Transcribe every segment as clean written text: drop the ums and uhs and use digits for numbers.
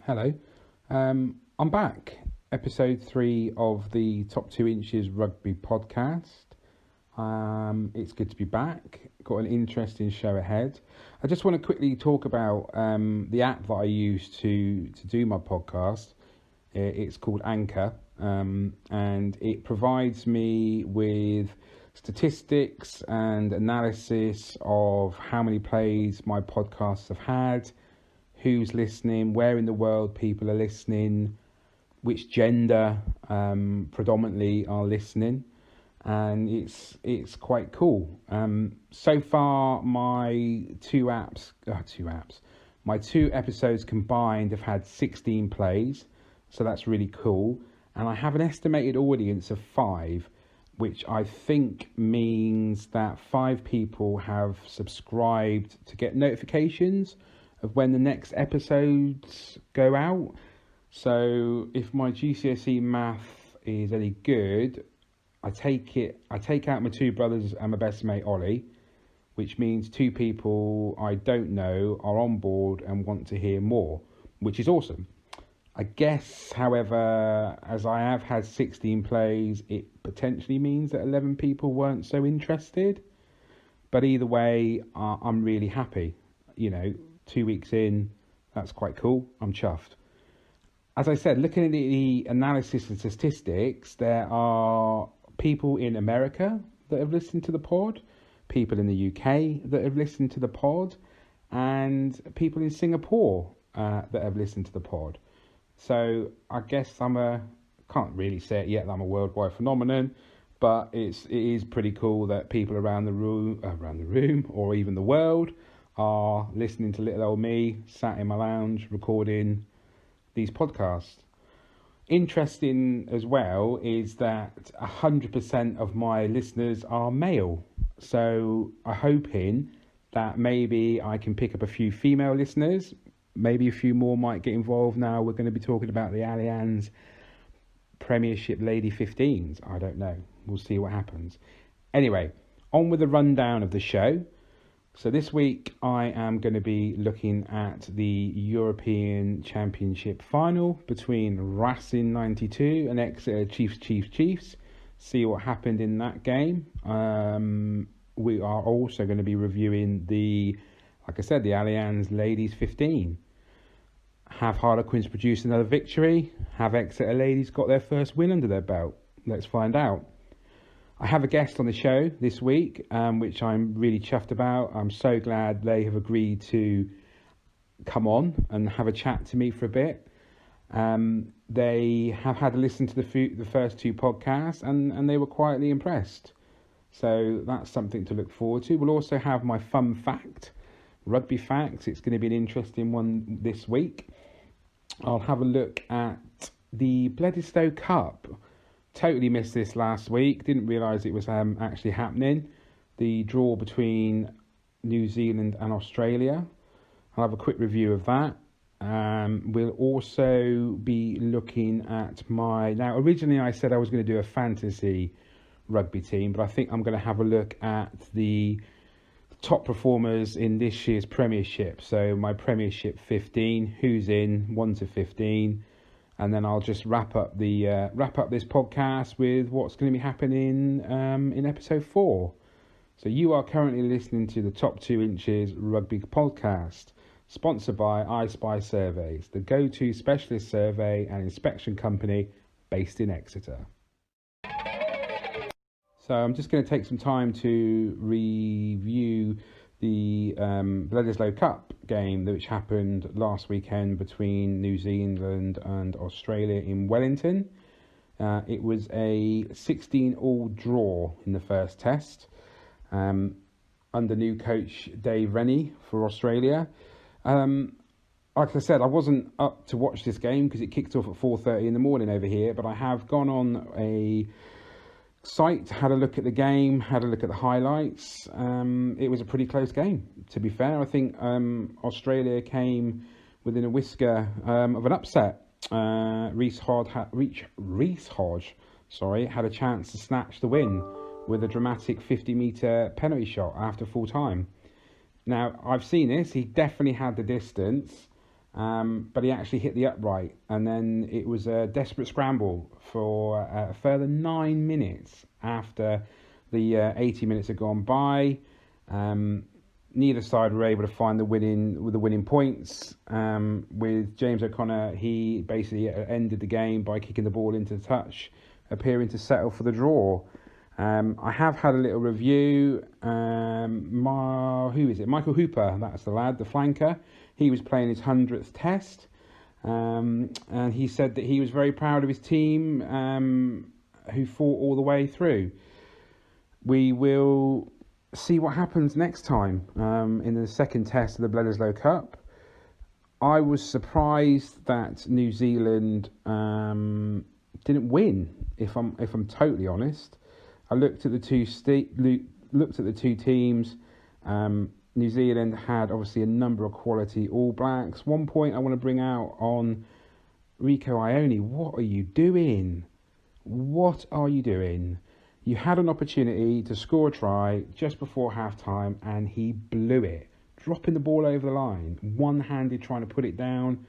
Hello. I'm back. Episode 3 of the Top 2 Inches Rugby podcast. It's good to be back. Got an interesting show ahead. I just want to quickly talk about the app that I use to do my podcast. It's called Anchor, and it provides me with statistics and analysis of how many plays my podcasts have had, who's listening, where in the world people are listening, which gender predominantly are listening, and it's quite cool. So far, my two episodes combined have had 16 plays, so that's really cool. And I have an estimated audience of 5, which I think means that 5 people have subscribed to get notifications of when the next episodes go out. So if my GCSE math is any good, I take out my 2 brothers and my best mate Ollie, which means 2 people I don't know are on board and want to hear more, which is awesome. I guess, however, as I have had 16 plays, it potentially means that 11 people weren't so interested. But either way, I'm really happy. 2 weeks in, that's quite cool. I'm chuffed. As I said, looking at the analysis and statistics, there are people in America that have listened to the pod, people in the UK that have listened to the pod, and people in Singapore that have listened to the pod. So I guess can't really say it yet that I'm a worldwide phenomenon, but it is pretty cool that people around the room or even the world are listening to little old me sat in my lounge recording these podcasts. Interesting as well is that 100% of my listeners are male. So I'm hoping that maybe I can pick up a few female listeners. Maybe a few more might get involved now. We're going to be talking about the Allianz Premiership Lady 15s. I don't know. We'll see what happens. Anyway, on with the rundown of the show. So this week I am going to be looking at the European Championship final between Racing 92 and Exeter Chiefs. See what happened in that game. We are also going to be reviewing the Allianz Ladies 15. Have Harlequins produced another victory? Have Exeter Ladies got their first win under their belt? Let's find out. I have a guest on the show this week, which I'm really chuffed about. I'm so glad they have agreed to come on and have a chat to me for a bit. They have had a listen to the first 2 podcasts and they were quietly impressed. So that's something to look forward to. We'll also have my fun fact, rugby facts. It's going to be an interesting one this week. I'll have a look at the Bledisloe Cup. Totally missed this last week. Didn't realise it was actually happening. The draw between New Zealand and Australia. I'll have a quick review of that. We'll also be looking at now originally I said I was going to do a fantasy rugby team, but I think I'm going to have a look at the top performers in this year's premiership. So my premiership 15, who's in 1 to 15. And then I'll just wrap up this podcast with what's going to be happening in episode 4. So you are currently listening to the Top 2 Inches Rugby podcast, sponsored by I Spy Surveys, the go-to specialist survey and inspection company based in Exeter. So I'm just going to take some time to review the Bledisloe Cup game, which happened last weekend between New Zealand and Australia in Wellington. It was a 16-all draw in the first test under new coach Dave Rennie for Australia. Like I said, I wasn't up to watch this game because it kicked off at 4:30 in the morning over here, but I have gone on a site, had a look at the game, had a look at the highlights. It was a pretty close game, to be fair. I think Australia came within a whisker of an upset. Reece Hodge had a chance to snatch the win with a dramatic 50-metre penalty shot after full time. Now, I've seen this. He definitely had the distance. but he actually hit the upright, and then it was a desperate scramble for a further 9 minutes after the 80 minutes had gone by. Neither side were able to find the winning points. With James O'Connor, he basically ended the game by kicking the ball into the touch, appearing to settle for the draw. I have had a little review. Who is it? Michael Hooper, that's the lad, the flanker. He was playing his 100th test, and he said that he was very proud of his team, who fought all the way through. We will see what happens next time in the second test of the Bledisloe Cup. I was surprised that New Zealand didn't win. If I'm totally honest, I looked at the two teams. New Zealand had obviously a number of quality All Blacks. One point I want to bring out on Rico Ione. What are you doing? What are you doing? You had an opportunity to score a try just before half-time and he blew it. Dropping the ball over the line, one-handed trying to put it down.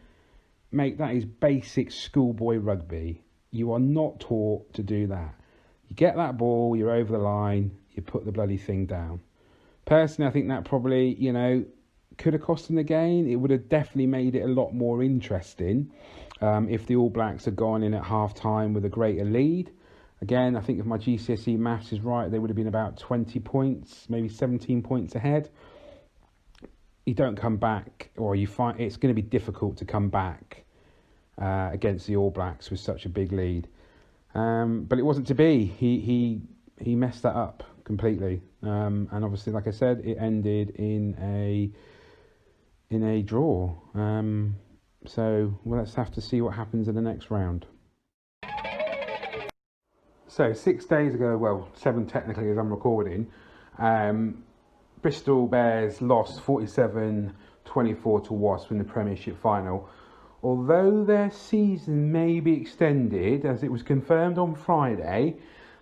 Mate, that is basic schoolboy rugby. You are not taught to do that. You get that ball, you're over the line, you put the bloody thing down. Personally, I think that probably, could have cost them the game. It would have definitely made it a lot more interesting if the All Blacks had gone in at half-time with a greater lead. Again, I think if my GCSE maths is right, they would have been about 20 points, maybe 17 points ahead. You don't come back, or you find it's going to be difficult to come back against the All Blacks with such a big lead. But it wasn't to be. He messed that up completely. And obviously, like I said, it ended in a draw. So we'll let's have to see what happens in the next round. So 6 days ago, well, 7 technically as I'm recording, Bristol Bears lost 47-24 to Wasps in the Premiership final. Although their season may be extended, as it was confirmed on Friday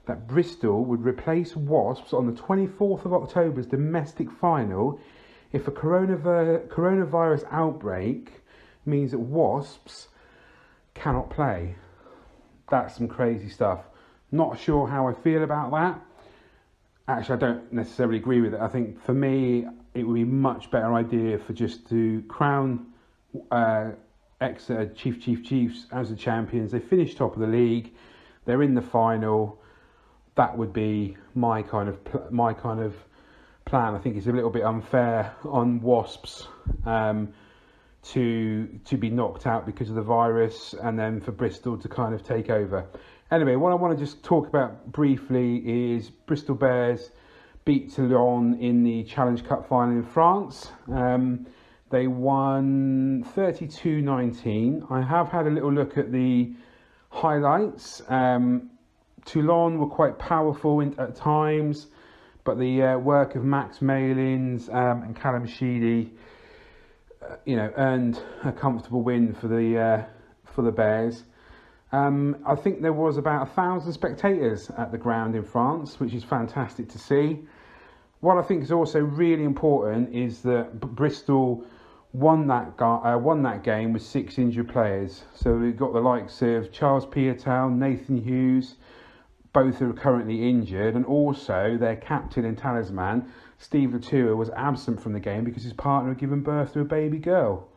that Bristol would replace Wasps on the 24th of October's domestic final if a coronavirus outbreak means that Wasps cannot play. That's some crazy stuff. Not sure how I feel about that. Actually, I don't necessarily agree with it. I think for me, it would be a much better idea for just to crown Exeter Chiefs as the champions. They finished top of the league. They're in the final. That would be my kind of plan. I think it's a little bit unfair on Wasps to be knocked out because of the virus, and then for Bristol to kind of take over. Anyway, what I want to just talk about briefly is Bristol Bears beat Toulon in the Challenge Cup final in France. They won 32-19. I have had a little look at the highlights. Toulon were quite powerful at times, but the work of Max Malins and Callum Sheedy, earned a comfortable win for the Bears. I think there was about 1,000 spectators at the ground in France, which is fantastic to see. What I think is also really important is that Bristol won that game with 6 injured players. So we've got the likes of Charles Piatel, Nathan Hughes, both are currently injured, and also their captain and talisman, Steve Latua, was absent from the game because his partner had given birth to a baby girl,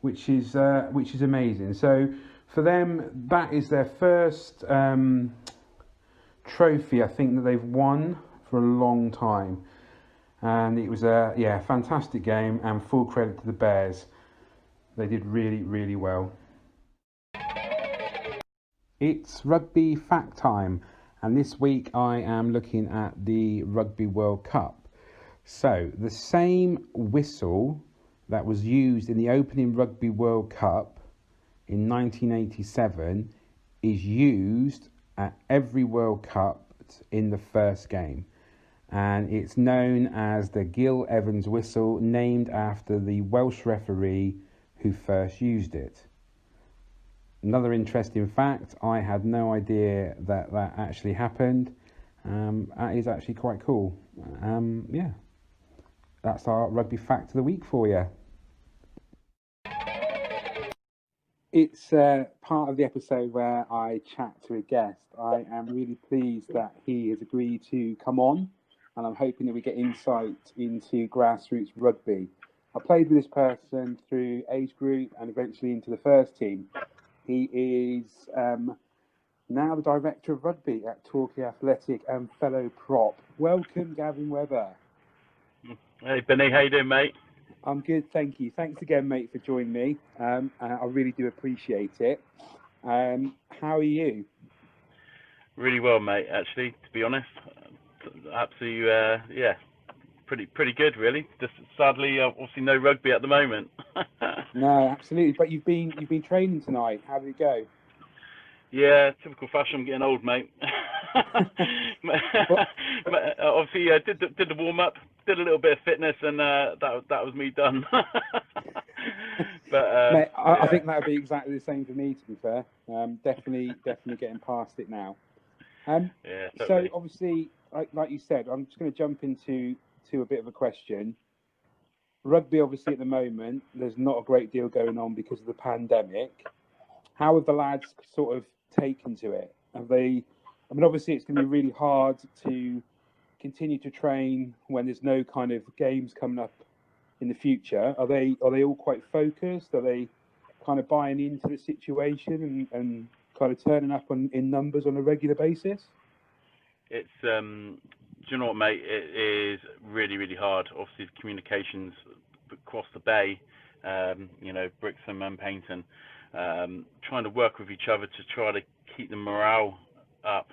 which is amazing. So for them, that is their first trophy, I think, that they've won for a long time. And it was a fantastic game, and full credit to the Bears. They did really, really well. It's rugby fact time, and this week I am looking at the Rugby World Cup. So the same whistle that was used in the opening Rugby World Cup in 1987 is used at every World Cup in the first game. And it's known as the Gil Evans whistle, named after the Welsh referee who first used it. Another interesting fact, I had no idea that actually happened. That is actually quite cool. That's our rugby fact of the week for you. It's part of the episode where I chat to a guest. I am really pleased that he has agreed to come on, and I'm hoping that we get insight into grassroots rugby. I played with this person through age group and eventually into the first team. He is now the Director of Rugby at Torquay Athletic and fellow prop. Welcome, Gavin Webber. Hey Benny, how you doing, mate? I'm good, thank you. Thanks again, mate, for joining me. I really do appreciate it. How are you? Really well, mate. Actually, to be honest, absolutely, yeah, pretty good, really. Just sadly, obviously, no rugby at the moment. No, absolutely. But you've been training tonight. How did it go? Yeah, typical fashion. I'm getting old, mate. Well, Obviously, did the warm up, did a little bit of fitness, and that was me done. But mate, I yeah, think that would be exactly the same for me. To be fair, definitely getting past it now. yeah, So totally. obviously, like you said, I'm just going to jump into a bit of a question. Rugby, obviously, at the moment, there's not a great deal going on because of the pandemic. How have the lads sort of taken to it? Have they? I mean, obviously, it's going to be really hard to continue to train when there's no kind of games coming up in the future. Are they all quite focused? Are they kind of buying into the situation and kind of turning up in numbers on a regular basis? It's do you know what, mate? It is really hard. Obviously, the communications across the bay, Brixham and Paynton, trying to work with each other to try to keep the morale up.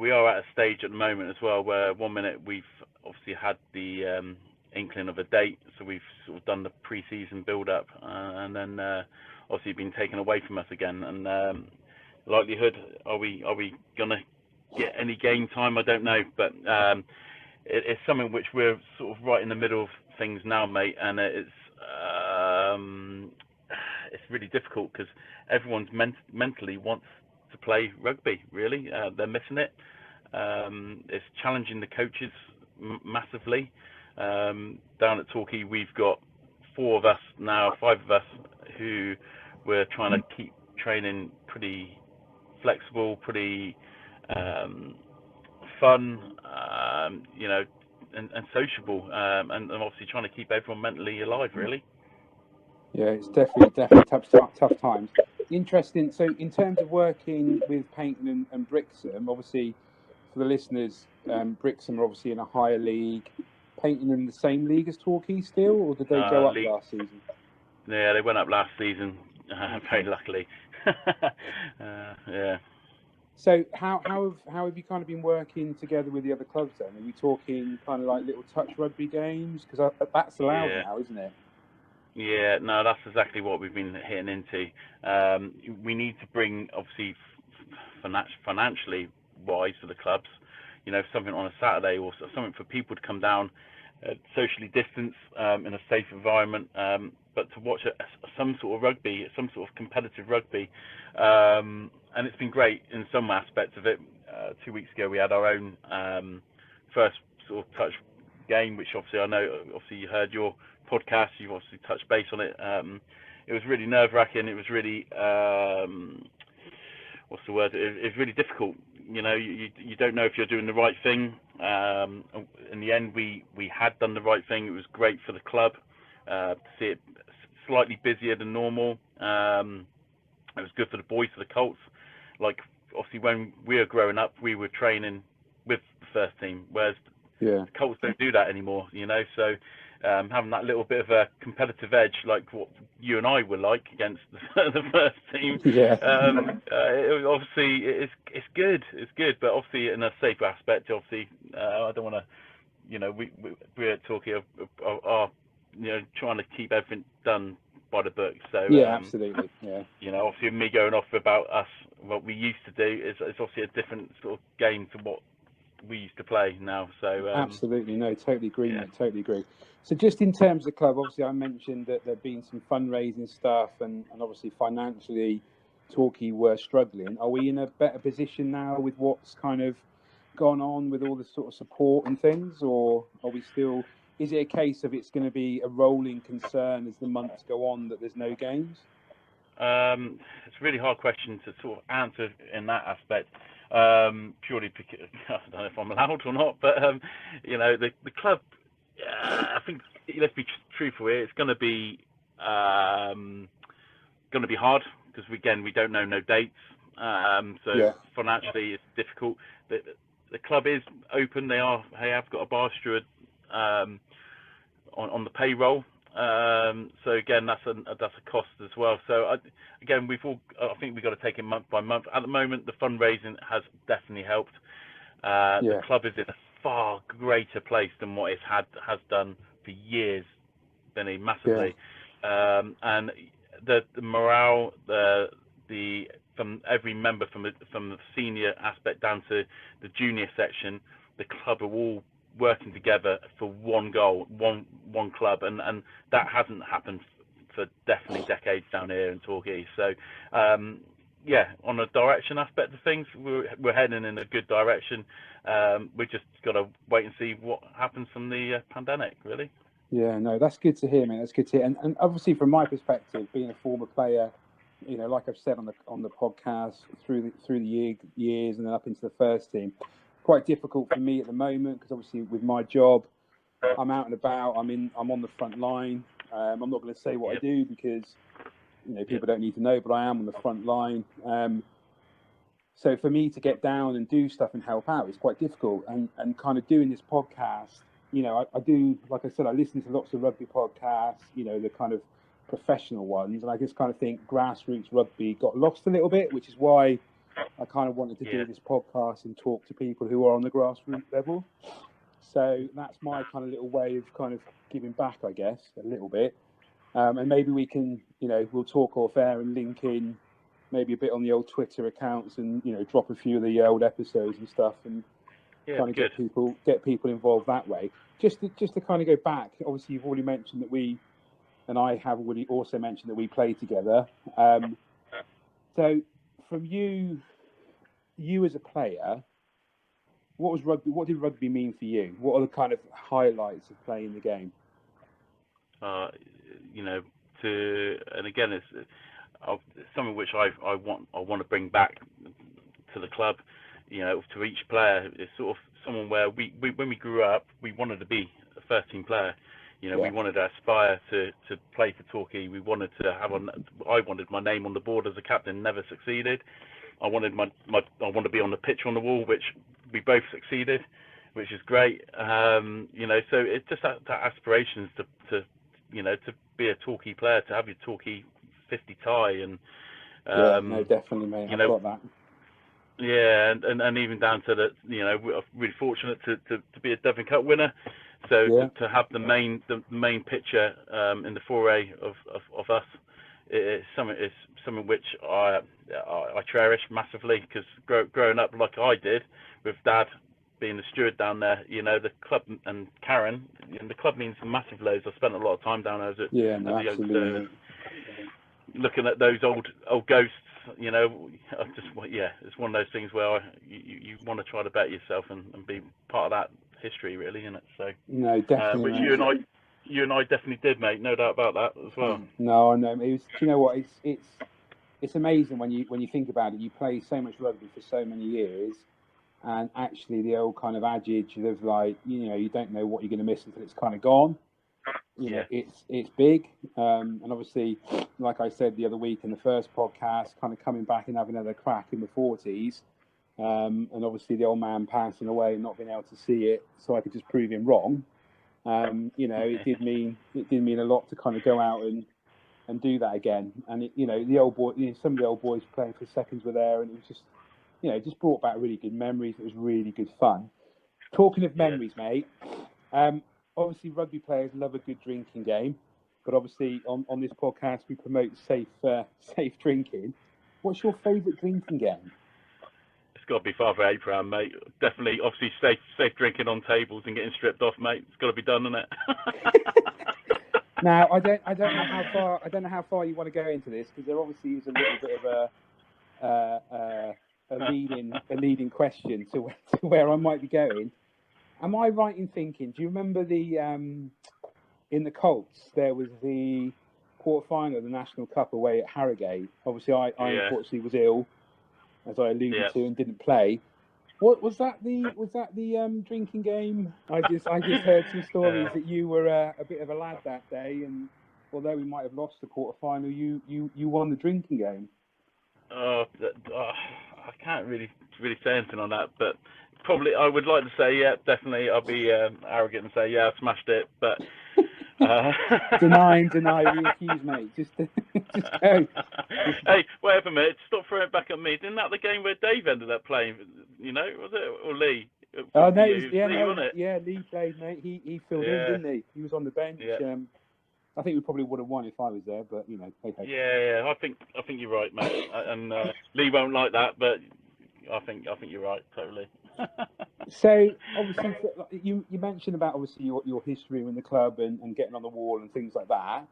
We are at a stage at the moment as well where 1 minute we've obviously had the inkling of a date, so we've sort of done the pre-season build-up, and then obviously been taken away from us again. And likelihood, are we gonna get any game time? I don't know, but it's something which we're sort of right in the middle of things now, mate, and it's really difficult because everyone's mentally wants to play rugby. Really, they're missing it. It's challenging the coaches massively. Down at Torquay, we've got 5 of us, who we're trying to keep training pretty flexible, pretty fun, and sociable, and obviously trying to keep everyone mentally alive, really. Yeah, it's definitely tough times. Interesting. So, in terms of working with Paynton and Brixham, obviously, for the listeners, Brixham are obviously in a higher league. Paynton in the same league as Torquay still, or did they go up League, last season? yeah, they went up last season, very Okay. luckily. Yeah. So, how have you kind of been working together with the other clubs then? Are we talking kind of like little touch rugby games? Because that's allowed Yeah. now, isn't it? Yeah, no, that's exactly what we've been hitting into. We need to bring, obviously, financially wise for the clubs, something on a Saturday or something for people to come down, socially distance, in a safe environment, but to watch some sort of rugby, some sort of competitive rugby. And it's been great in some aspects of it. 2 weeks ago, we had our own first sort of touch game, which obviously I know, obviously you heard your podcast, you've obviously touched base on it. It was really nerve-wracking. It was really, what's the word? It was really difficult. You don't know if you're doing the right thing. In the end, we had done the right thing. It was great for the club to see it slightly busier than normal. It was good for the boys, for the Colts. Like, obviously, when we were growing up, we were training with the first team, whereas Yeah. the Colts don't do that anymore, So having that little bit of a competitive edge, like what you and I were like against the first team, Yeah. obviously it's good. It's good, but obviously in a safer aspect. Obviously, I don't want to, we're talking are trying to keep everything done by the book. So Yeah, absolutely. Yeah. obviously me going off about us, what we used to do is obviously a different sort of game to what we used to play now. So Absolutely. No, totally agree, yeah. mate. Totally agree. So just in terms of the club, obviously I mentioned that there'd been some fundraising stuff and obviously financially Torquay were struggling. Are we in a better position now with what's kind of gone on with all the sort of support and things, or are we still, is it a case of it's going to be a rolling concern as the months go on that there's no games? It's a really hard question to sort of answer in that aspect, purely because I don't know if I'm allowed or not, but the club. I think let's be truthful here. It's going to be hard because again we don't know no dates. So financially it's difficult. The club is open. They have got a bar steward on the payroll. So again, that's a cost as well. So I think we've got to take it month by month. At the moment, the fundraising has definitely helped. The club is in a far greater place than what it has done for years, Benny, massively. And the morale, from every member, from the senior aspect down to the junior section, the club are all working together for one goal, one club, and that hasn't happened for definitely decades down here in Torquay. So on a direction aspect of things, we're heading in a good direction. We just got to wait and see what happens from the pandemic, really. Yeah, no, that's good to hear, man. That's good to hear. And obviously, from my perspective, being a former player, like I've said on the podcast, through the years and then up into the first team, quite difficult for me at the moment because obviously with my job, I'm out and about. I'm on the front line. I'm not going to say what I do because people don't need to know, but I am on the front line. So for me to get down and do stuff and help out is quite difficult. And kind of doing this podcast, I do, like I said, I listen to lots of rugby podcasts, the kind of professional ones, and I just kind of think grassroots rugby got lost a little bit, which is why I kind of wanted to do this podcast and talk to people who are on the grassroots level. So that's my kind of little way of kind of giving back, I guess, a little bit. And maybe we can, we'll talk off air and link in maybe a bit on the old Twitter accounts and, drop a few of the old episodes and stuff and kind of get people involved that way. Just to kind of go back, obviously you've already mentioned that and I have already also mentioned that we play together. So from you as a player, what did rugby mean for you? What are the kind of highlights of playing the game? And again, it's something which I want to bring back to the club. To each player, it's sort of someone where we when we grew up, we wanted to be a first team player. We wanted to aspire to play for Torquay. We wanted to I wanted my name on the board as a captain. Never succeeded. I wanted I want to be on the pitch on the wall, which we both succeeded, which is great. So it's just that aspirations to be a Torquay player, to have your Torquay 50 tie, and no, definitely, mate. I've got that. Yeah, and even down to we're really fortunate to be a Devon Cup winner. So to have the main picture in the foray of us, it's something which I cherish massively, because growing up like I did with Dad being the steward down there, the club, and Karen, the club means massive loads. I spent a lot of time down there as a youngster, looking at those old ghosts. It's one of those things where you want to try to better yourself and be part of that history, really, isn't it? So no, definitely. Which you and I definitely did, mate. No doubt about that as well. No, I know. It was. You know what? It's amazing when you think about it. You play so much rugby for so many years, and actually the old kind of adage of like, you don't know what you're going to miss until it's kind of gone. It's big, and obviously, like I said the other week in the first podcast, kind of coming back and having another crack in the 40s, and obviously the old man passing away and not being able to see it, so I could just prove him wrong. It did mean a lot to kind of go out and do that again. And the old boy, some of the old boys playing for seconds were there, and it was just, just brought back really good memories. It was really good fun. Talking of memories, mate. Obviously, rugby players love a good drinking game, but obviously on this podcast we promote safe drinking. What's your favourite drinking game? It's got to be Father Abraham, mate. Definitely, obviously, safe drinking on tables and getting stripped off, mate. It's got to be done, isn't it? Now, I don't know how far you want to go into this, because there obviously is a little bit of a leading question to where I might be going. Am I right in thinking? Do you remember in the Colts there was the quarter-final of the National Cup away at Harrogate. Obviously, I unfortunately was ill, as I alluded to, and didn't play. What was that? The drinking game? I just heard some stories that you were a bit of a lad that day, and although we might have lost the quarter-final, you won the drinking game. I can't really say anything on that, but probably I would like to say, yeah, definitely. I'll be arrogant and say, yeah, I smashed it, but deny, refuse, mate. Just go. Hey, wait a minute! Stop throwing it back at me. Isn't that the game where Dave ended up playing? You know, was it, or Lee? Oh no, Lee played, mate. He filled in, didn't he? He was on the bench. Yeah. I think we probably would have won if I was there, but you know, hey. Yeah. I think you're right, mate. And Lee won't like that, but I think you're right, totally. So obviously, you mentioned about obviously your history in the club and getting on the wall and things like that.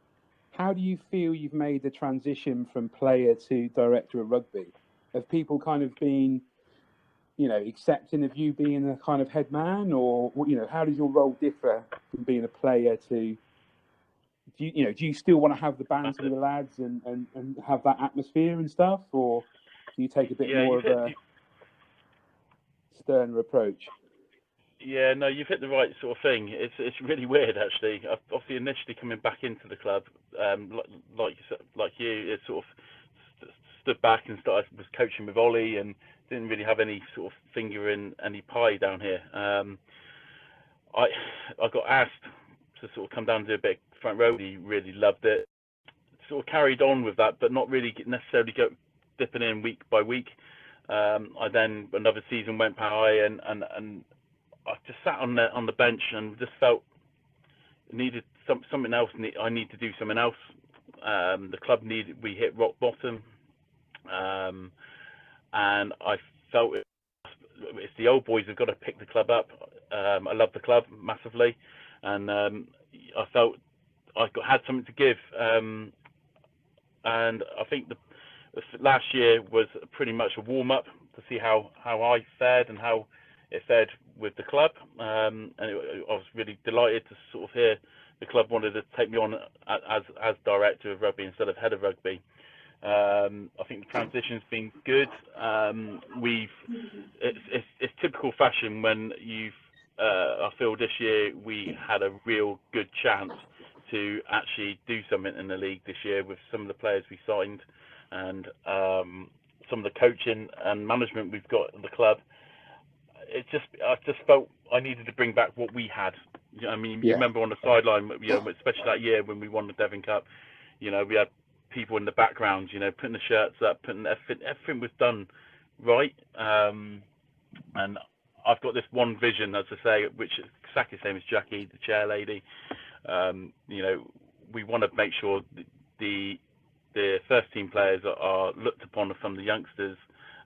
How do you feel you've made the transition from player to director of rugby? Have people kind of been, you know, accepting of you being a kind of head man, or you know, how does your role differ from being a player to? Do you still want to have the banter with the lads and have that atmosphere and stuff, or do you take a bit more of a sterner approach? Yeah, no, you've hit the right sort of thing. It's really weird, actually. Obviously, initially coming back into the club, like you, it sort of stood back and was coaching with Ollie and didn't really have any sort of finger in any pie down here. I got asked to sort of come down and do a bit of front row. He really loved it. Sort of carried on with that, but not really necessarily dipping in week by week. I then another season went by and I just sat on the bench and just felt needed something else. I need to do something else. The club we hit rock bottom, and I felt it's the old boys have got to pick the club up. I love the club massively, and I felt had something to give. And I think the last year was pretty much a warm up to see how I fared and how it fared with the club, and I was really delighted to sort of hear the club wanted to take me on as director of rugby instead of head of rugby. I think the transition's been good. It's typical fashion when I feel this year we had a real good chance to actually do something in the league this year with some of the players we signed and some of the coaching and management we've got at the club. I just felt I needed to bring back what we had. You remember on the sideline, especially that year when we won the Devon Cup, we had people in the background, putting the shirts up, everything was done right. And I've got this one vision, as I say, which is exactly the same as Jackie, the chair lady. We want to make sure the first team players are looked upon from the youngsters,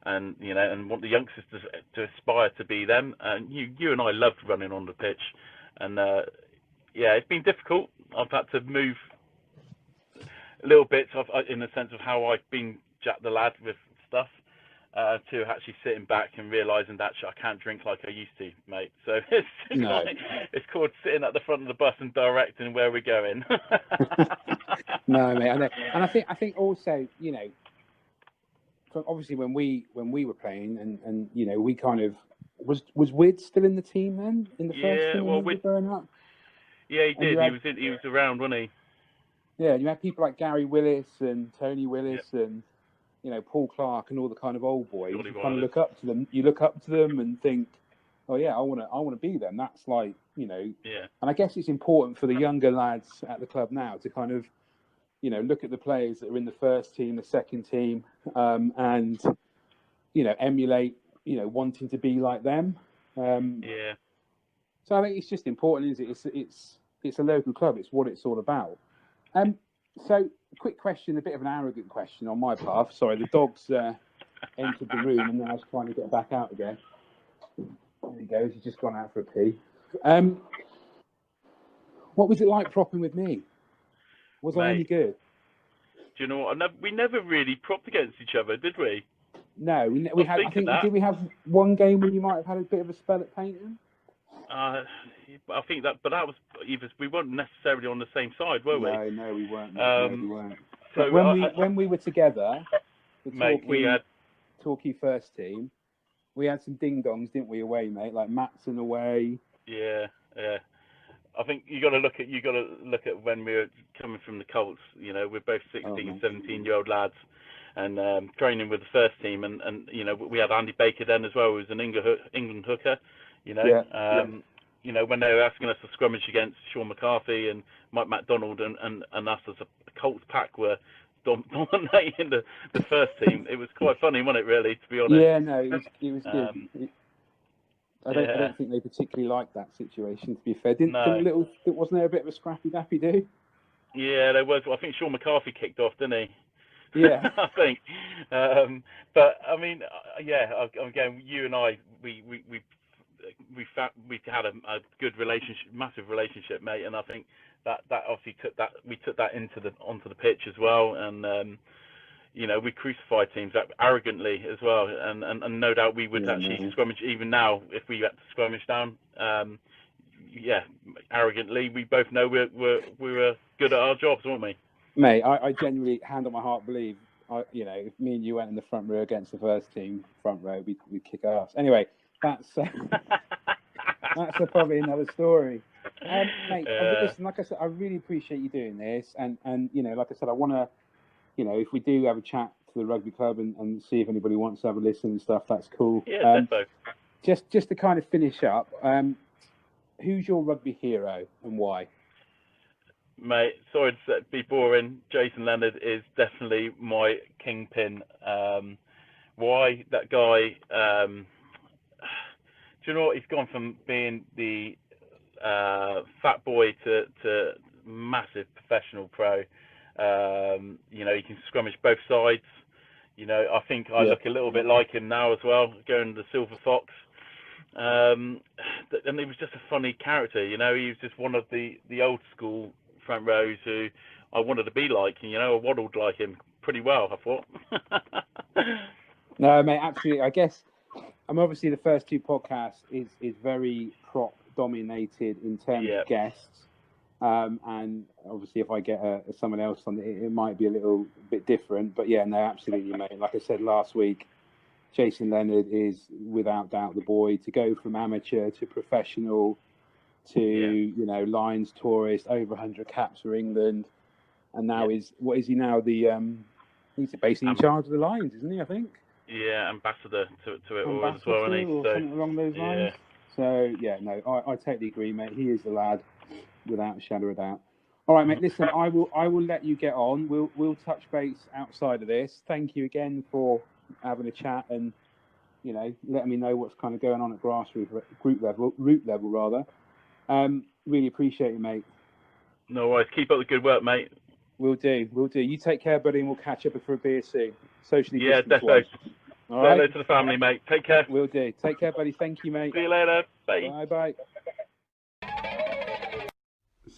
and want the youngsters to aspire to be them. And you and I loved running on the pitch, and it's been difficult. I've had to move a little bit in the sense of how I've been Jack the lad with stuff, to actually sitting back and realising that I can't drink like I used to, mate. So it's called sitting at the front of the bus and directing where we're going. No, mate, I know. And I think also, obviously when we were playing and we kind of was Wid still in the team then in the first team when we were growing up? Yeah, he did. He was around, wasn't he? Yeah, you had people like Gary Willis and Tony Willis and Paul Clark and all the kind of old boys. You kind of look up to them. You look up to them and think, oh yeah, I want to be them. That's like And I guess it's important for the younger lads at the club now to kind of look at the players that are in the first team, the second team, and emulate wanting to be like them. So I think it's just important, isn't it? It's a local club. It's what it's all about. So, quick question, a bit of an arrogant question on my part. Sorry, the dog's entered the room and now is trying to get back out again. There he goes. He's just gone out for a pee. What was it like propping with me? Was I any good? Do you know what? We never really propped against each other, did we? No, we had. I think did we have one game where you might have had a bit of a spell at painting? I think that, but that was either we weren't necessarily on the same side, were we? No, we weren't. No, we weren't. So But when we were together, mate, we had Torquay first team. We had some ding dongs, didn't we, away, mate? Like Matson away. Yeah. I think you got to look at when we were coming from the Colts. You know, we're both 16, 17-year-old lads, and training with the first team, and you know, we had Andy Baker then as well, who was an England hooker. You know, you know, when they were asking us to scrummage against Sean McCarthy and Mike MacDonald and us as a Colts pack were dominating the first team, it was quite funny, wasn't it? Really, to be honest. Yeah, no, it was good. I don't think they particularly liked that situation, to be fair. Wasn't there a bit of a scrappy dappy do? Yeah, there was. Well, I think Sean McCarthy kicked off, didn't he? Yeah. I think. But I mean, yeah. Again, you and I, we had a good relationship, massive relationship, mate. And I think that obviously we took that onto the pitch as well. And you know, we crucify teams arrogantly as well, and no doubt we would actually scrummage even now if we had to scrummage down. Arrogantly, we both know we were good at our jobs, weren't we? Mate, I genuinely, hand on my heart, believe, you know, if me and you went in the front row against the first team front row, we'd kick ass. Anyway, that's probably another story. Mate, listen, like I said, I really appreciate you doing this, and you know, like I said, I want to. You know, if we do have a chat to the rugby club and see if anybody wants to have a listen and stuff, that's cool. Yeah, just to kind of finish up, who's your rugby hero and why? Mate, sorry to be boring. Jason Leonard is definitely my kingpin. Why? That guy, do you know what? He's gone from being the fat boy to massive professional pro. You know, he can scrummage both sides. You know, I think I look a little bit like him now as well, going to the Silver Fox. And he was just a funny character. You know, he was just one of the old school front rows who I wanted to be like. You know, I waddled like him pretty well, I thought. No, mate, absolutely. I guess, obviously the first two podcasts is very prop dominated in terms of guests. And obviously, if I get someone else on it might be a little bit different. But yeah, no, absolutely, mate. Like I said last week, Jason Leonard is without doubt the boy to go from amateur to professional to you know, Lions tourist, over 100 caps for England, and now he's he now? He's basically in charge of the Lions, isn't he? I think. Yeah, ambassador to it all as well, isn't he? Or something along those lines. So yeah, no, I totally agree, mate. He is the lad, without a shadow of a doubt. All right, mate. Listen, I will let you get on. We'll touch base outside of this. Thank you again for having a chat and, you know, letting me know what's kind of going on at grassroots root level rather. Really appreciate it, mate. No worries. Keep up the good work, mate. We'll do. You take care, buddy, and we'll catch up for a beer soon. Socially distanced. Yeah, definitely. All right. Hello to the family, mate. Take care. We'll do. Take care, buddy. Thank you, mate. See you later. Bye. Bye.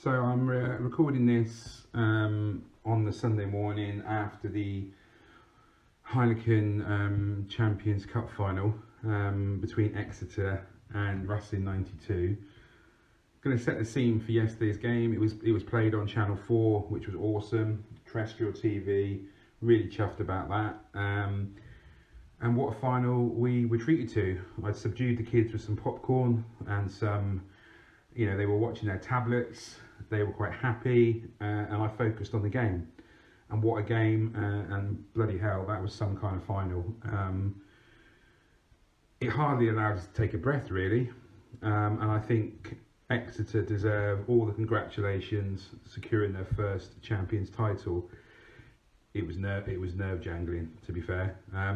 So I'm recording this on the Sunday morning after the Heineken Champions Cup final between Exeter and Racing 92. Going to set the scene for yesterday's game. It was played on Channel 4, which was awesome. Terrestrial TV, really chuffed about that. And what a final we were treated to. I subdued the kids with some popcorn and some, you know, they were watching their tablets. They were quite happy, and I focused on the game. And what a game, and bloody hell, that was some kind of final. It hardly allowed us to take a breath, really. And I think Exeter deserve all the congratulations securing their first Champions title. It was nerve jangling, to be fair. I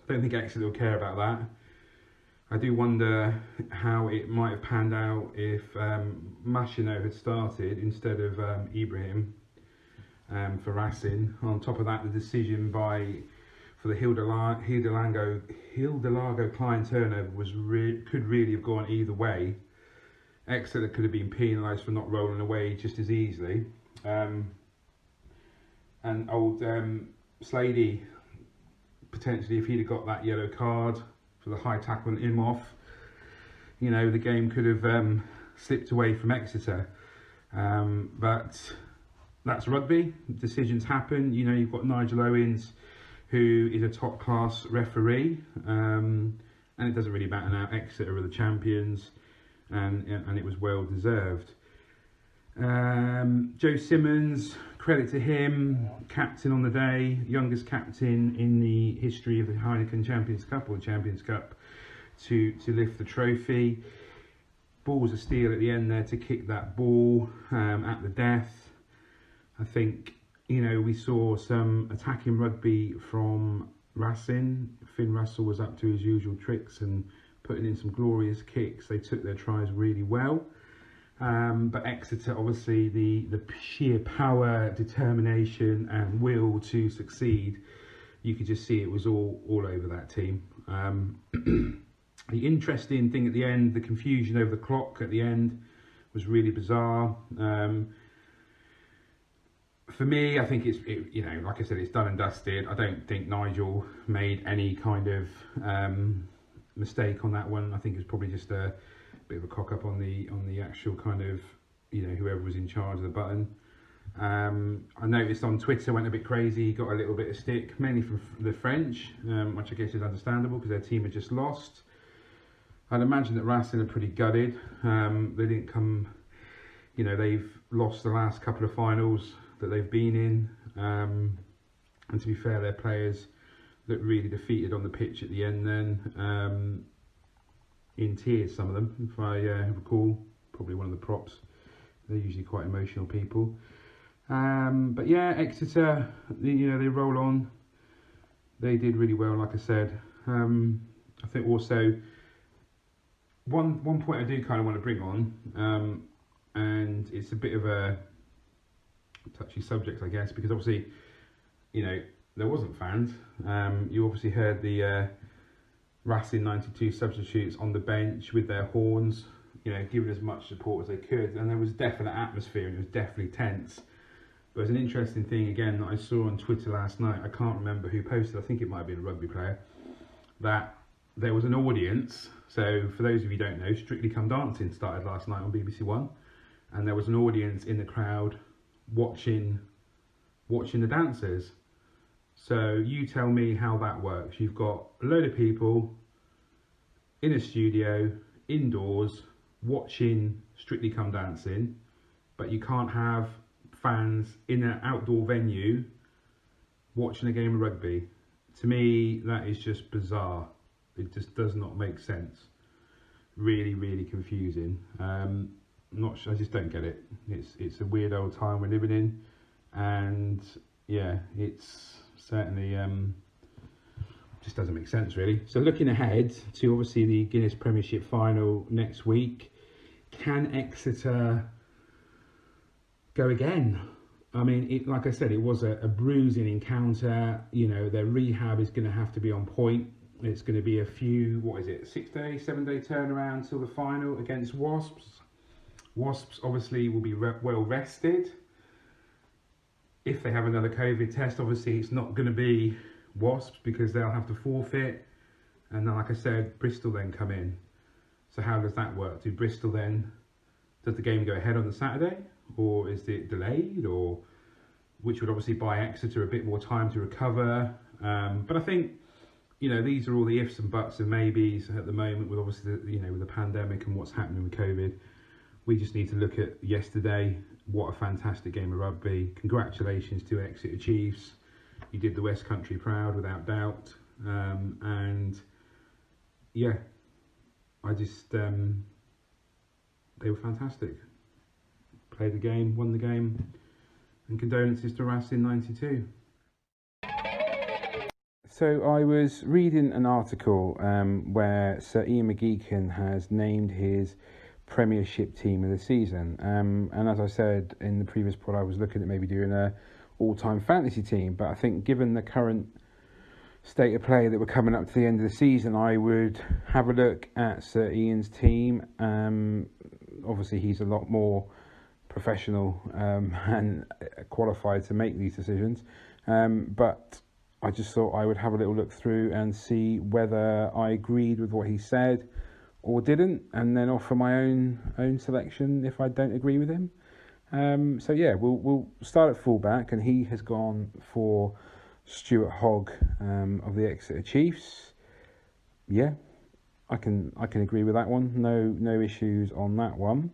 don't think Exeter will care about that. I do wonder how it might have panned out if Machino had started instead of Ibrahim for Racing. On top of that, the decision for the Hildelago Klein turnover could really have gone either way. Exeter could have been penalised for not rolling away just as easily. And old Slady, potentially, if he'd have got that yellow card for the high tackle on Imhoff, you know, the game could have slipped away from Exeter. But that's rugby. Decisions happen. You know, you've got Nigel Owens, who is a top class referee, and it doesn't really matter now. Exeter are the champions, and it was well deserved. Joe Simmons, credit to him, captain on the day, youngest captain in the history of the Heineken Champions Cup or Champions Cup to lift the trophy. Balls of steel at the end there to kick that ball at the death. I think, you know, we saw some attacking rugby from Racing. Finn Russell was up to his usual tricks and putting in some glorious kicks. They took their tries really well. But Exeter, obviously, the sheer power, determination and will to succeed, you could just see it was all over that team. The interesting thing at the end, the confusion over the clock at the end was really bizarre. For me, I think you know, like I said, it's done and dusted. I don't think Nigel made any kind of mistake on that one. I think it was probably just a bit of a cock up on the actual kind of, you know, whoever was in charge of the button. I noticed on Twitter went a bit crazy. He got a little bit of stick, mainly from the French, which I guess is understandable because their team had just lost. I'd imagine that Racing are pretty gutted. They didn't come, you know, they've lost the last couple of finals that they've been in, and to be fair, their players looked really defeated on the pitch at the end then, in tears, some of them, if I recall. Probably one of the props. They're usually quite emotional people. But yeah, Exeter, you know, they roll on. They did really well, like I said. I think also one point I do kind of want to bring on, and it's a bit of a touchy subject, I guess, because obviously, you know, there wasn't fans. You obviously heard the Racing 92 substitutes on the bench with their horns, you know, giving as much support as they could, and there was definite atmosphere and it was definitely tense. But there's an interesting thing again that I saw on Twitter last night. I can't remember who posted, I think it might have been a rugby player, that there was an audience. So for those of you who don't know, Strictly Come Dancing started last night on BBC One, and there was an audience in the crowd watching the dancers. So you tell me how that works. You've got a load of people in a studio, indoors, watching Strictly Come Dancing, but you can't have fans in an outdoor venue watching a game of rugby. To me, that is just bizarre. It just does not make sense. Really, really confusing. Not sure, I just don't get it. It's a weird old time we're living in, and yeah, it's certainly just doesn't make sense really. So looking ahead to obviously the Guinness Premiership final next week, can Exeter go again? I mean, like I said, it was a bruising encounter. You know, their rehab is going to have to be on point. It's going to be a few, 7-day turnaround till the final against Wasps. Wasps obviously will be well rested. If they have another COVID test, obviously it's not going to be Wasps because they'll have to forfeit. And then, like I said, Bristol then come in. So how does that work? Does the game go ahead on the Saturday? Or is it delayed? Or which would obviously buy Exeter a bit more time to recover. But I think, you know, these are all the ifs and buts and maybes at the moment with obviously, with the pandemic and what's happening with COVID. We just need to look at yesterday. What a fantastic game of rugby. Congratulations to Exeter Chiefs. You did the West Country proud, without doubt. And yeah, I just, they were fantastic. Played the game, won the game, and condolences to Racing 92. So I was reading an article where Sir Ian McGeechan has named his premiership team of the season, and as I said in the previous pod, I was looking at maybe doing a all-time fantasy team, but I think given the current state of play that we're coming up to the end of the season, I would have a look at Sir Ian's team. Obviously he's a lot more professional and qualified to make these decisions, but I just thought I would have a little look through and see whether I agreed with what he said, or didn't, and then offer my own selection if I don't agree with him. So yeah, we'll start at fullback, and he has gone for Stuart Hogg of the Exeter Chiefs. Yeah, I can agree with that one. No issues on that one.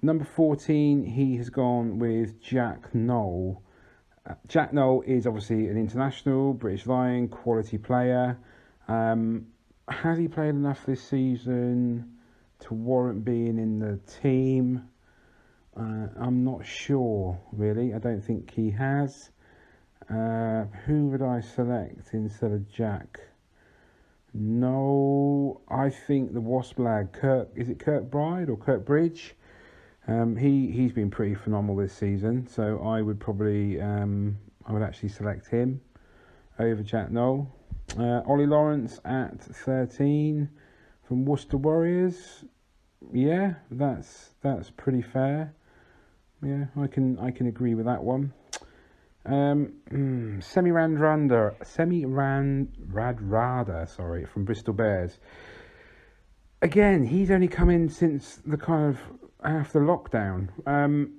Number 14, he has gone with Jack Noel. Jack Noel is obviously an international British Lion, quality player. Has he played enough this season to warrant being in the team? I'm not sure, really. I don't think he has. Who would I select instead of Jack? No, I think the Wasp lad, Kirkbride or Kirkbridge? He's been pretty phenomenal this season, so I would probably I would actually select him over Jack Noel. Ollie Lawrence at 13 from Worcester Warriors. Yeah, that's pretty fair. Yeah, I can agree with that one. Semi Radrada, from Bristol Bears. Again, he's only come in since the kind of after lockdown.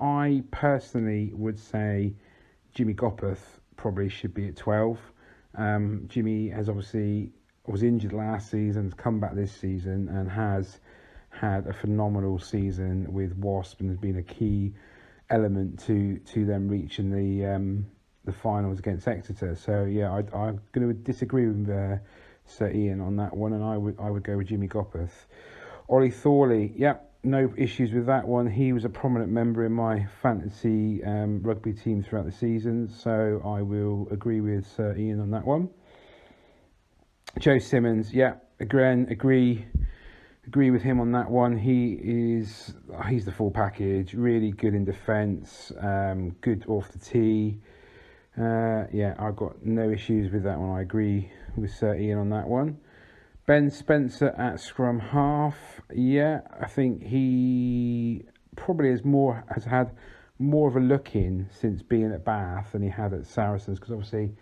I personally would say Jimmy Gopperth probably should be at 12. Jimmy was injured last season, has come back this season, and has had a phenomenal season with Wasp, and has been a key element to them reaching the finals against Exeter. So yeah, I'm going to disagree with Sir Ian on that one, and I would go with Jimmy Gopperth. Ollie Thorley, no issues with that one. He was a prominent member in my fantasy rugby team throughout the season, so I will agree with Sir Ian on that one. Joe Simmons, again, agree with him on that one. He's the full package, really good in defence, good off the tee. I've got no issues with that one. I agree with Sir Ian on that one. Ben Spencer at scrum half. Yeah, I think he probably has had more of a look in since being at Bath than he had at Saracens, because obviously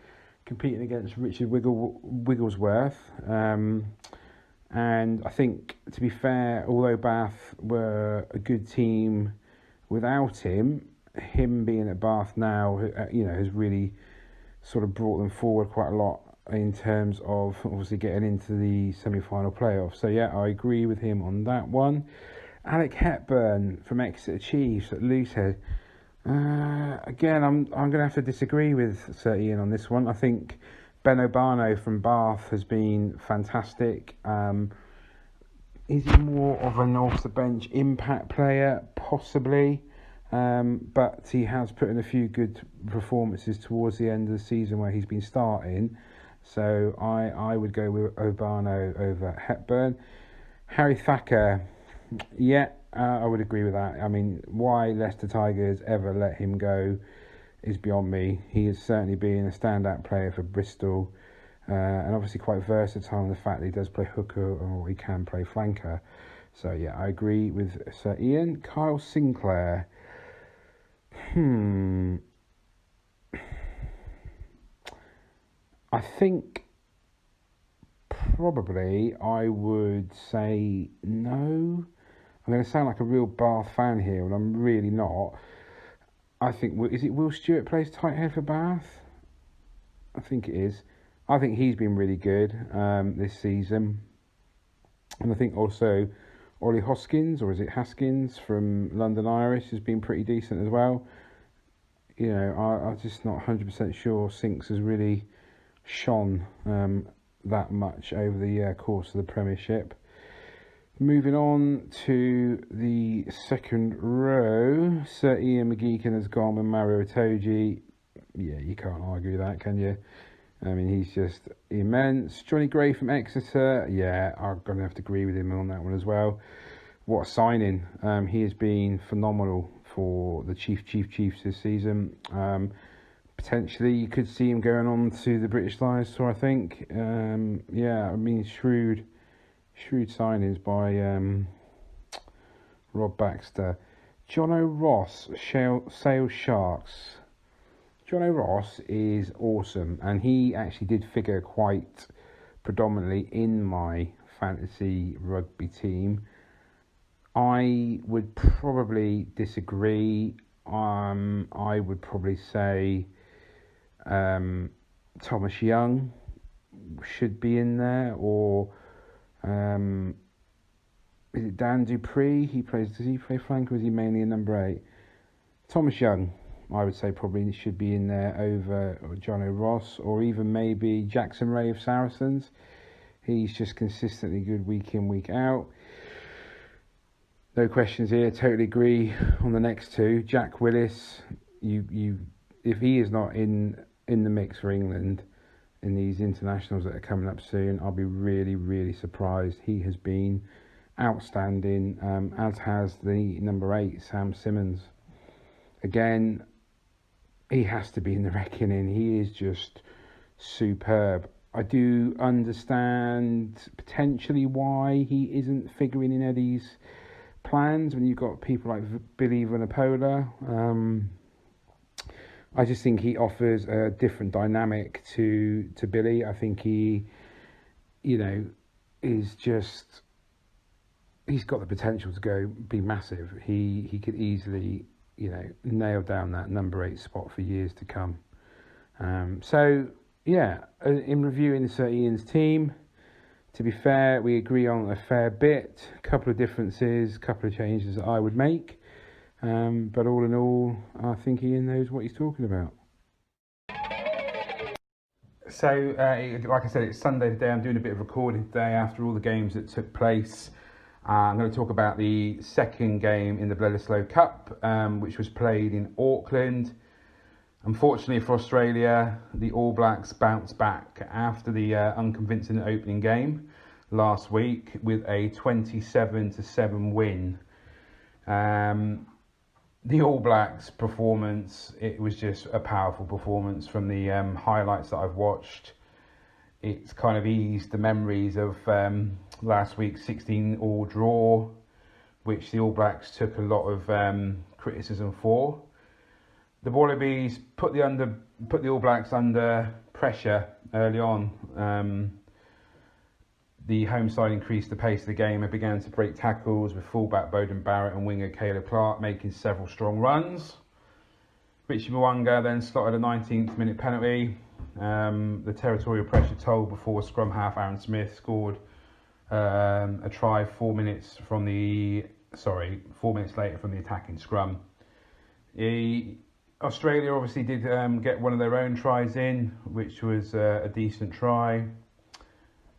competing against Richard Wigglesworth. And I think, to be fair, although Bath were a good team without him being at Bath now, has really sort of brought them forward quite a lot in terms of obviously getting into the semi-final playoffs. So yeah, I agree with him on that one. Alec Hepburn from Exeter Chiefs at Loosehead. Again, I'm going to have to disagree with Sir Ian on this one. I think Ben Obano from Bath has been fantastic. Is he more of an off the bench impact player? Possibly. But he has put in a few good performances towards the end of the season where he's been starting. So I would go with Obano over Hepburn. Harry Thacker, I would agree with that. I mean, why Leicester Tigers ever let him go is beyond me. He has certainly been a standout player for Bristol, and obviously quite versatile in the fact that he does play hooker or he can play flanker. So yeah, I agree with Sir Ian. Kyle Sinclair. I think probably I would say no. I'm going to sound like a real Bath fan here, and I'm really not. I think, is it Will Stewart plays tight head for Bath? I think it is. I think he's been really good this season. And I think also Ollie Hoskins, or is it Haskins, from London Irish has been pretty decent as well. I'm just not 100% sure Sinks has really shone that much over the course of the Premiership. Moving on to the second row, Sir Ian McGeechan has gone with Mario Itoje. Yeah, you can't argue that, can you? I mean, he's just immense. Johnny Gray from Exeter, yeah, I'm going to have to agree with him on that one as well. What a signing. He has been phenomenal for the Chiefs this season. Potentially, you could see him going on to the British Lions tour, I think. Shrewd signings by Rob Baxter. Jono Ross, Sale Sharks. Jono Ross is awesome, and he actually did figure quite predominantly in my fantasy rugby team. I would probably disagree. I would probably say Thomas Young should be in there, or is it Dan Dupree? Does he play flank, or is he mainly a number 8? Thomas Young, I would say, probably should be in there over John O'Ross, or even maybe Jackson Ray of Saracens. He's just consistently good week in, week out. No questions here. Totally agree on the next two. Jack Willis, if he is not in the mix for England in these internationals that are coming up soon, I'll be really, really surprised. He has been outstanding, as has the number 8, Sam Simmons. Again, he has to be in the reckoning. He is just superb. I do understand potentially why he isn't figuring in Eddie's plans when you've got people like Billy Vunipola. I just think he offers a different dynamic to Billy. I think he, is just, he's got the potential to be massive. He could easily, nail down that number 8 spot for years to come. In reviewing Sir Ian's team, to be fair, we agree on a fair bit. A couple of differences, a couple of changes that I would make. But all in all, I think Ian knows what he's talking about. So, like I said, it's Sunday today. I'm doing a bit of recording today after all the games that took place. I'm going to talk about the second game in the Bledisloe Cup, which was played in Auckland. Unfortunately for Australia, the All Blacks bounced back after the unconvincing opening game last week with a 27-7 win. The All Blacks performance, it was just a powerful performance from the highlights that I've watched. It's kind of eased the memories of last week's 16-all draw, which the All Blacks took a lot of criticism for. The Wallabies put the All Blacks under pressure early on. The home side increased the pace of the game and began to break tackles, with fullback Beauden Barrett and winger Caleb Clark making several strong runs. Richie Mwanga then slotted a 19th minute penalty. The territorial pressure told before scrum half Aaron Smith scored a try 4 minutes later from the attacking scrum. Australia obviously did get one of their own tries in, which was a decent try.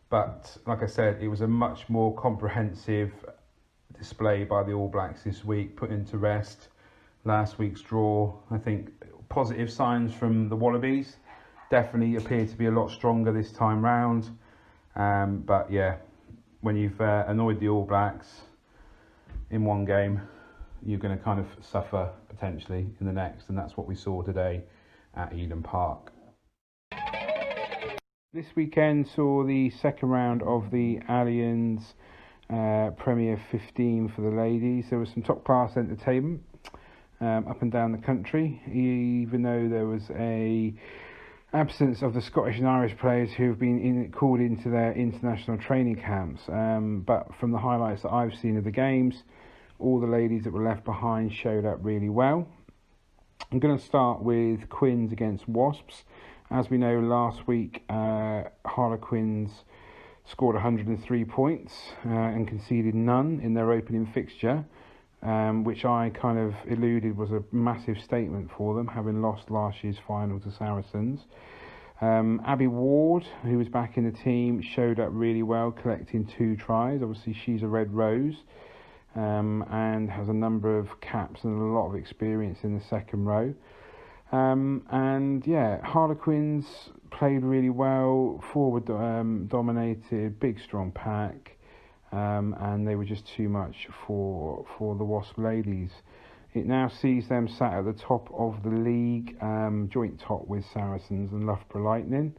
But like I said, it was a much more comprehensive display by the All Blacks this week, putting to rest last week's draw. I think positive signs from the Wallabies. Definitely appear to be a lot stronger this time round. But yeah, when you've annoyed the All Blacks in one game, you're going to kind of suffer potentially in the next, and that's what we saw today at Eden Park. This weekend saw the second round of the Allianz Premier 15 for the ladies. There was some top class entertainment up and down the country, even though there was a absence of the Scottish and Irish players who have been called into their international training camps. But from the highlights that I've seen of the games, all the ladies that were left behind showed up really well. I'm going to start with Quins against Wasps. As we know, last week Harlequins scored 103 points and conceded none in their opening fixture, which I kind of alluded was a massive statement for them, having lost last year's final to Saracens. Abby Ward, who was back in the team, showed up really well, collecting 2 tries. Obviously, she's a Red Rose. And has a number of caps and a lot of experience in the second row. Harlequins played really well, forward dominated, big strong pack, and they were just too much for the Wasp ladies. It now sees them sat at the top of the league, joint top with Saracens and Loughborough Lightning,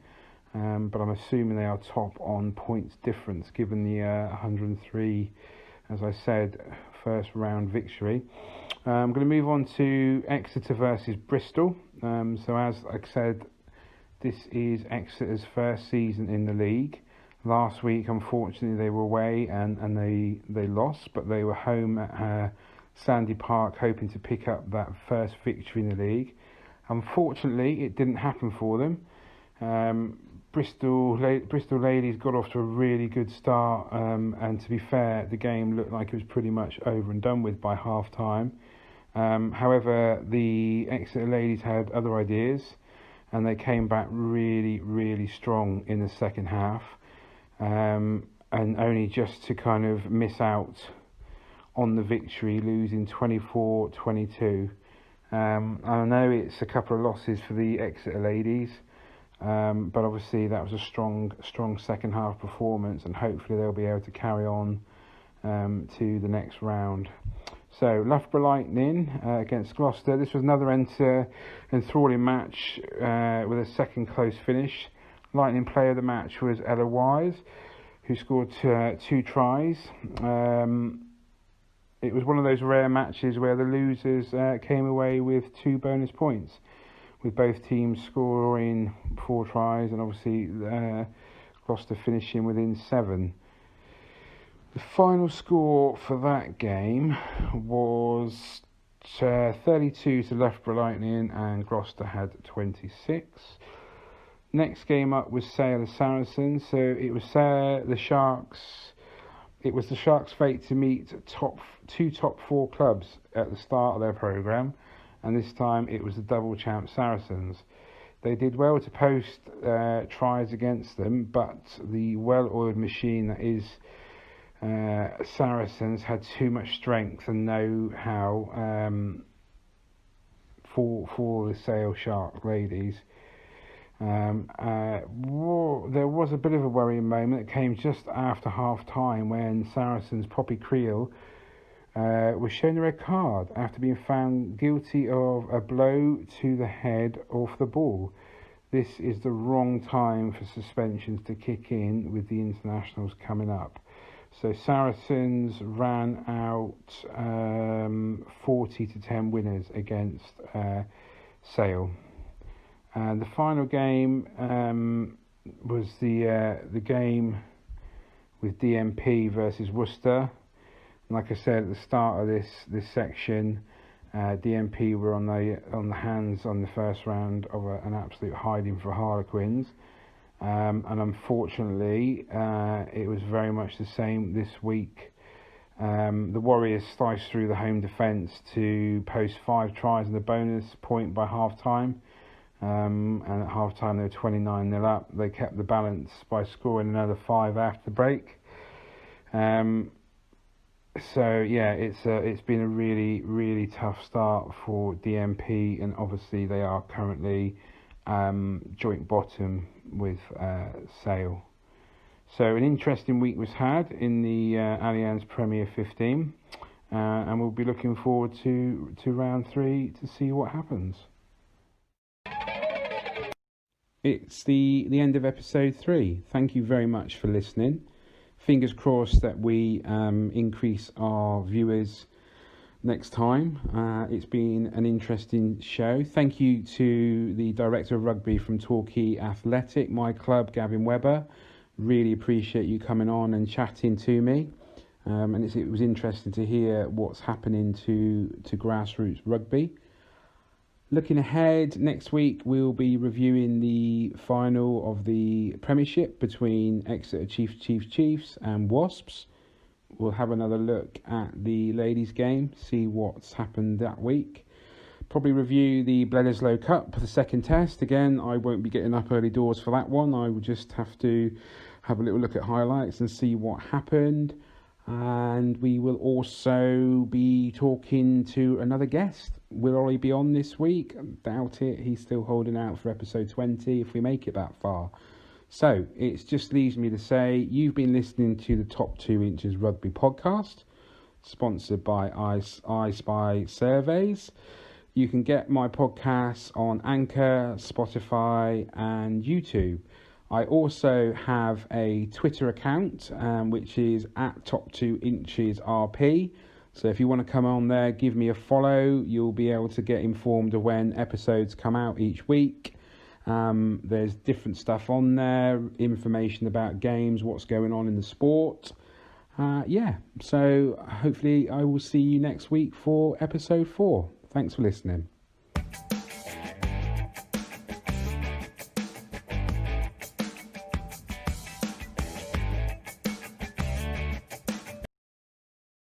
but I'm assuming they are top on points difference given the 103, as I said, first round victory. I'm going to move on to Exeter versus Bristol. So as I said, this is Exeter's first season in the league. Last week, unfortunately, they were away and they lost, but they were home at Sandy Park, hoping to pick up that first victory in the league. Unfortunately, it didn't happen for them. Bristol Ladies got off to a really good start, and to be fair, the game looked like it was pretty much over and done with by half time. However, the Exeter Ladies had other ideas, and they came back really, really strong in the second half, and only just to kind of miss out on the victory, losing 24-22. I know it's a couple of losses for the Exeter Ladies, but obviously that was a strong second half performance, and hopefully they'll be able to carry on to the next round. So Loughborough Lightning against Gloucester. This was another enthralling match with a second close finish. Lightning player of the match was Ella Wise, who scored 2 tries. It was one of those rare matches where the losers came away with 2 bonus points, with both teams scoring 4 tries, and obviously Gloucester finishing within 7. The final score for that game was 32 to Loughborough Lightning, and Gloucester had 26. Next game up was Sale and Saracens. So it was the Sharks. It was the Sharks' fate to meet two top 4 clubs at the start of their programme, and this time it was the double champ Saracens. They did well to post tries against them, but the well-oiled machine that is Saracens had too much strength and know-how for the Sale Shark ladies. There was a bit of a worrying moment that came just after half time when Saracens' Poppy Creel was shown a red card after being found guilty of a blow to the head off the ball. This is the wrong time for suspensions to kick in with the internationals coming up. So Saracens ran out 40-10 winners against Sale. And the final game was the game with DMP versus Worcester. Like I said at the start of this section, DMP were on the hands on the first round of an absolute hiding for Harlequins. And unfortunately, it was very much the same this week. The Warriors sliced through the home defence to post 5 tries and a bonus point by half time. And at half time they were 29-0 up. They kept the balance by scoring another 5 after the break. So yeah, it's been a really, really tough start for DMP, and obviously they are currently joint bottom with Sale. So an interesting week was had in the Allianz Premier 15, and we'll be looking forward to round 3 to see what happens. It's the end of episode 3. Thank you very much for listening. Fingers crossed that we increase our viewers next time. It's been an interesting show. Thank you to the Director of Rugby from Torquay Athletic, my club, Gavin Webber. Really appreciate you coming on and chatting to me. And it was interesting to hear what's happening to grassroots rugby. Looking ahead, next week we'll be reviewing the final of the premiership between Exeter Chiefs and Wasps. We'll have another look at the ladies' game, see what's happened that week. Probably review the Bledisloe Cup for the second test. Again, I won't be getting up early doors for that one. I will just have to have a little look at highlights and see what happened. And we will also be talking to another guest. Will Ollie be on this week? Doubt it. He's still holding out for episode 20 if we make it that far. So it just leaves me to say you've been listening to the Top 2 Inches Rugby podcast, sponsored by I Spy Surveys. You can get my podcasts on Anchor, Spotify and YouTube. I also have a Twitter account, which is at Top 2 Inches RP. So if you want to come on there, give me a follow. You'll be able to get informed of when episodes come out each week. There's different stuff on there, information about games, what's going on in the sport. So hopefully I will see you next week for episode 4. Thanks for listening.